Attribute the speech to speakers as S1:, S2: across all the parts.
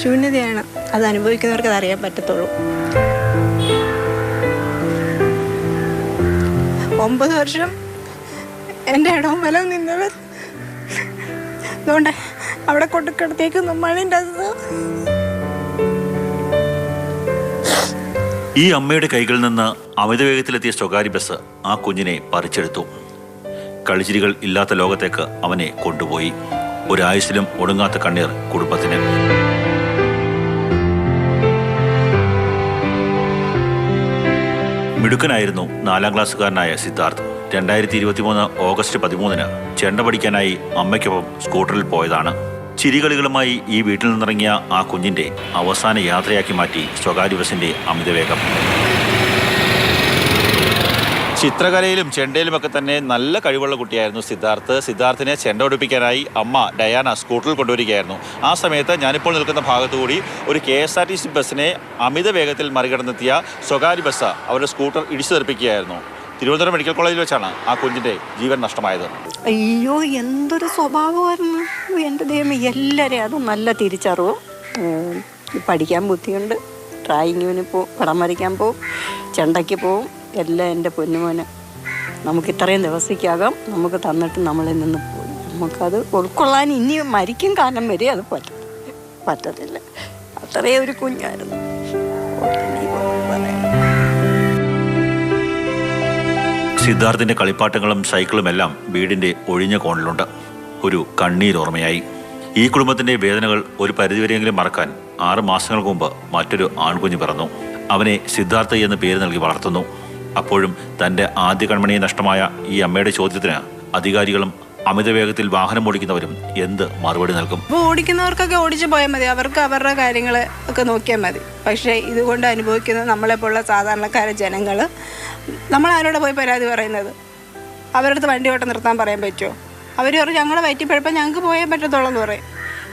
S1: ശൂന്യതയാണ്. അത് അനുഭവിക്കുന്നവർക്ക് അത് അറിയാൻ പറ്റത്തുള്ളൂ. 9 വർഷം എൻ്റെ ഇടവും വലം നിന്നവർ അതുകൊണ്ട് അവിടെ കൊണ്ടുക്കിടത്തേക്ക് മണിൻ്റെ അത്.
S2: ഈ അമ്മയുടെ കൈകളിൽ നിന്ന് അമിതവേഗത്തിലെത്തിയ സ്വകാര്യ ബസ് ആ കുഞ്ഞിനെ പറിച്ചെടുത്തു. കളിച്ചിരികൾ ഇല്ലാത്ത ലോകത്തേക്ക് അവനെ കൊണ്ടുപോയി. ഒരായുസിലും ഒടുങ്ങാത്ത കണ്ണീർ കുടുംബത്തിന്. മിടുക്കനായിരുന്നു 4ാം ക്ലാസ്സുകാരനായ സിദ്ധാർത്ഥ്. 2023 ഓഗസ്റ്റ് 13 ചെണ്ട പഠിക്കാനായി അമ്മയ്ക്കൊപ്പം സ്കൂട്ടറിൽ പോയതാണ്. ചിരികളികളുമായി ഈ വീട്ടിൽ നിന്നിറങ്ങിയ ആ കുഞ്ഞിന്റെ അവസാന യാത്രയാക്കി മാറ്റി സ്വകാര്യ ബസിന്റെ അമിതവേഗം. ചിത്രകലയിലും ചെണ്ടയിലുമൊക്കെ തന്നെ നല്ല കഴിവുള്ള കുട്ടിയായിരുന്നു സിദ്ധാർത്ഥ്. സിദ്ധാർത്ഥിനെ ചെണ്ട പഠിപ്പിക്കാനായി അമ്മ ഡയാന സ്കൂട്ടറിൽ കൊണ്ടുവരികയായിരുന്നു. ആ സമയത്ത് ഞാനിപ്പോൾ നിൽക്കുന്ന ഭാഗത്തുകൂടി ഒരു KSRTC ബസ്സിനെ അമിത വേഗത്തിൽ മറികടന്നെത്തിയ സ്വകാര്യ ബസ് അവരുടെ സ്കൂട്ടർ ഇടിച്ചു തെറിപ്പിക്കുകയായിരുന്നു. തിരുവനന്തപുരം മെഡിക്കൽ കോളേജിൽ വെച്ചാണ് ആ കുഞ്ഞിൻ്റെ ജീവൻ നഷ്ടമായത്.
S3: അയ്യോ, എന്തൊരു സ്വഭാവമായിരുന്നു എൻ്റെ ദൈവം. എല്ലാവരെയും അത് നല്ല തിരിച്ചറിവും. പഠിക്കാൻ ബുദ്ധിയുണ്ട്, ഡ്രായിങ്ങിന് പോവും, പടം വരയ്ക്കാൻ പോവും, ചെണ്ടയ്ക്ക് പോവും. എല്ലാം എൻ്റെ പൊന്നുമോനെ നമുക്ക് ഇത്രയും ദിവസത്തേക്കകം നമുക്ക് തന്നിട്ട് നമ്മളിൽ നിന്ന് പോയി. നമുക്കത് ഉൾക്കൊള്ളാൻ ഇനി മരിക്കും കാലം വരെ അത് പറ്റത്തില്ല. അത്രയും ഒരു കുഞ്ഞായിരുന്നു.
S2: സിദ്ധാർത്ഥിന്റെ കളിപ്പാട്ടങ്ങളും സൈക്കിളും എല്ലാം വീടിന്റെ ഒഴിഞ്ഞ കോണിലുണ്ട്. ഒരു കണ്ണീരോർമ്മയായി. ഈ കുടുംബത്തിന്റെ വേദനകൾ ഒരു പരിധിവരെയെങ്കിലും മറക്കാൻ 6 മാസങ്ങൾക്ക് മുമ്പ് മറ്റൊരു ആൺകുഞ്ഞ് പിറന്നു. അവനെ സിദ്ധാർത്ഥ എന്ന് പേര് നൽകി വളർത്തുന്നു. അപ്പോഴും തന്റെ ആദ്യ കൺമണിയെ നഷ്ടമായ ഈ അമ്മയുടെ ചോദ്യത്തിന് അധികാരികളും അമിതവേഗത്തിൽ വാഹനം ഓടിക്കുന്നവരും എന്ത് മറുപടി നൽകും?
S1: ഓടിക്കുന്നവർക്കൊക്കെ ഓടിച്ചു പോയാൽ മതി, അവർക്ക് അവരുടെ കാര്യങ്ങൾ ഒക്കെ നോക്കിയാൽ മതി. പക്ഷേ ഇതുകൊണ്ട് അനുഭവിക്കുന്ന നമ്മളെപ്പോലുള്ള സാധാരണക്കാരെ ജനങ്ങൾ, നമ്മളാരോടെ പോയി പരാതി പറയുന്നത്? അവരുടെ അടുത്ത് വണ്ടി ഓട്ടം നിർത്താൻ പറയാൻ പറ്റുമോ? അവർ പറയും ഞങ്ങളെ വയറ്റിപ്പഴപ്പം ഞങ്ങൾക്ക് പോയേ പറ്റത്തുള്ളൂ എന്ന് പറയും.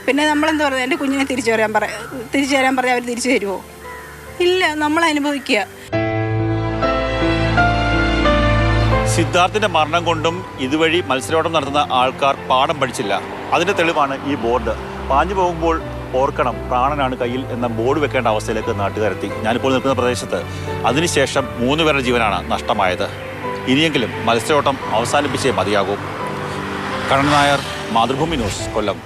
S1: പിന്നെ നമ്മളെന്ത് പറയുന്നത്? എൻ്റെ കുഞ്ഞിനെ തിരിച്ചു തരാൻ പറഞ്ഞാൽ അവർ തിരിച്ചു തരുമോ? ഇല്ല, നമ്മൾ അനുഭവിക്കുക.
S2: സിദ്ധാർത്ഥിന്റെ മരണം കൊണ്ടും ഇതുവഴി മത്സരോട്ടം നടത്തുന്ന ആൾക്കാർ പാഠം പഠിച്ചില്ല. അതിന്റെ തെളിവാണ് ഈ ബോർഡ്. പാഞ്ഞു പോകുമ്പോൾ ഓർക്കണം പ്രാണനാണ് കയ്യിൽ എന്ന ബോർഡ് വെക്കേണ്ട അവസ്ഥയിലേക്ക് നാട്ടുകാരെത്തി. ഞാനിപ്പോൾ നിൽക്കുന്ന പ്രദേശത്ത് അതിനുശേഷം 3 പേരുടെ ജീവനാണ് നഷ്ടമായത്. ഇനിയെങ്കിലും മത്സരോട്ടം അവസാനിപ്പിച്ചേ മതിയാകൂ. കണ്ണൻ നായർ, മാതൃഭൂമി ന്യൂസ്, കൊല്ലം.